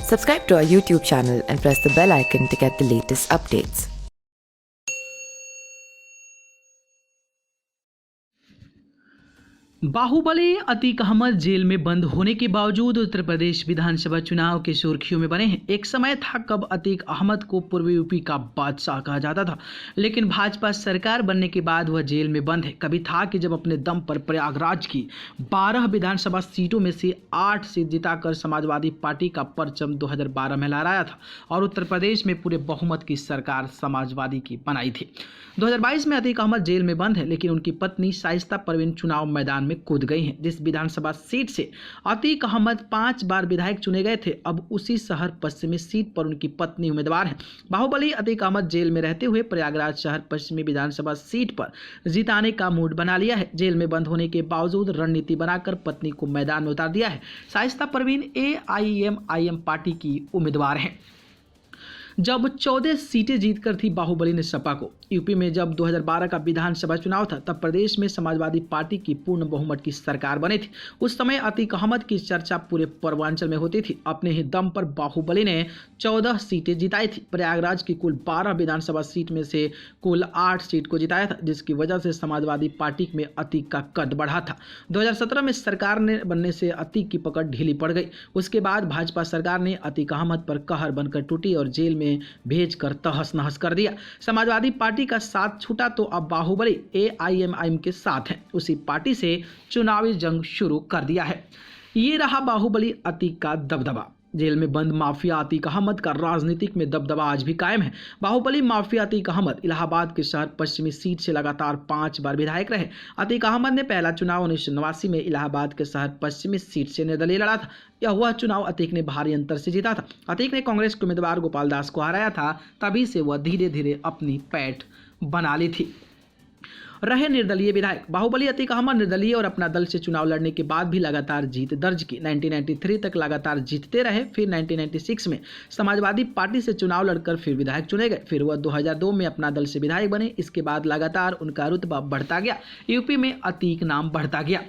Subscribe to our YouTube channel and press the bell icon to get the latest updates. Bahubali Atiq Ahmed jail में बंद होने के बावजूद उत्तर प्रदेश विधानसभा चुनाव के सुर्खियों में बने हैं। एक समय था कब अतीक अहमद को पूर्वी यूपी का बादशाह कहा जाता था, लेकिन भाजपा सरकार बनने के बाद वह जेल में बंद है। कभी था कि जब अपने दम पर प्रयागराज की 12 विधानसभा सीटों में से 8 सीट जिताकर समाजवादी पार्टी का परचम 2012 में लहराया था और उत्तर प्रदेश में पूरे बहुमत की सरकार समाजवादी की बनाई थी। 2022 में अतीक अहमद जेल में बंद है, लेकिन उनकी पत्नी शाइस्ता परवीन चुनाव मैदान में कूद गई हैं। जिस विधानसभा सीट से अतीक अहमद 5 बार विधायक चुने गए थे, अब उसी शहर पश्चिमी सीट पर उनकी पत्नी उम्मीदवार हैं। बाहुबली अतीक अहमद जेल में रहते हुए प्रयागराज शहर पश्चिमी विधानसभा सीट पर जिताने का मूड बना लिया है। जेल में बंद होने के बावजूद रणनीति बनाकर पत्नी को मैदान में उतार दिया है। शाइस्ता परवीन AIMIM पार्टी की उम्मीदवार हैं। जब 14 सीटें जीतकर थी बाहुबली ने सपा को। यूपी में जब 2012 का विधानसभा चुनाव था, तब प्रदेश में समाजवादी पार्टी की पूर्ण बहुमत की सरकार बनी थी। उस समय अतीक अहमद की चर्चा पूरे पूर्वांचल में होती थी। अपने ही दम पर बाहुबली ने 14 सीटें जिताई थी। प्रयागराज की कुल 12 विधानसभा सीट में से कुल 8 सीट को जिताया था, जिसकी वजह से समाजवादी पार्टी में अतीक का कद बढ़ा था। 2017 में सरकार ने बनने से अतीक की पकड़ ढीली पड़ गई। उसके बाद भाजपा सरकार ने अतीक अहमद पर कहर बनकर टूटी और जेल में भेजकर तहस नहस कर दिया। समाजवादी पार्टी का साथ छूटा तो अब बाहुबली AIMIM के साथ हैं। उसी पार्टी से चुनावी जंग शुरू कर दिया है। ये रहा बाहुबली अतीक का दबदबा। जेल में बंद माफिया अतीक अहमद का राजनीतिक में दबदबा आज भी कायम है। बाहुबली माफिया अतीक अहमद इलाहाबाद के शहर पश्चिमी सीट से लगातार 5 बार विधायक रहे। अतीक अहमद ने पहला चुनाव 1989 में इलाहाबाद के शहर पश्चिमी सीट से निर्दलीय लड़ा था। यह वह चुनाव अतीक ने भारी अंतर से जीता था। अतीक ने कांग्रेस के उम्मीदवार गोपाल दास को हराया था, तभी से वह धीरे धीरे अपनी पैठ बना ली थी। रहे निर्दलीय विधायक। बाहुबली अतीक अहमद निर्दलीय और अपना दल से चुनाव लड़ने के बाद भी लगातार जीत दर्ज की। 1993 तक लगातार जीतते रहे। फिर 1996 में समाजवादी पार्टी से चुनाव लड़कर फिर विधायक चुने गए। फिर वह 2002 में अपना दल से विधायक बने। इसके बाद लगातार उनका रुतबा बढ़ता गया। यूपी में अतीक नाम बढ़ता गया।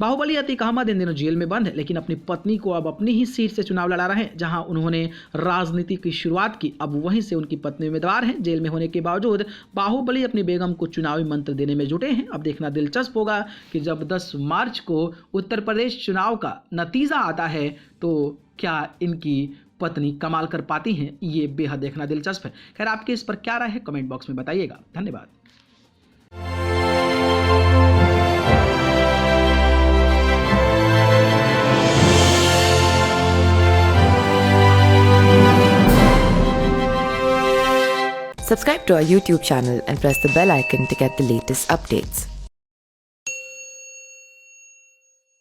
बाहुबली अतीक अहमद इन दिनों जेल में बंद है, लेकिन अपनी पत्नी को अब अपनी ही सीट से चुनाव लड़ा रहे हैं, जहां उन्होंने राजनीति की शुरुआत की। अब वहीं से उनकी पत्नी उम्मीदवार हैं। जेल में होने के बावजूद बाहुबली अपनी बेगम को चुनावी मंत्र देने में जुटे हैं। अब देखना दिलचस्प होगा कि जब 10 मार्च को उत्तर प्रदेश चुनाव का नतीजा आता है तो क्या इनकी पत्नी कमाल कर पाती हैं। ये बेहद देखना दिलचस्प है। खैर, आपकी इस पर क्या राय है, कमेंट बॉक्स में बताइएगा। धन्यवाद। Subscribe to our YouTube channel and press the bell icon to get the latest updates.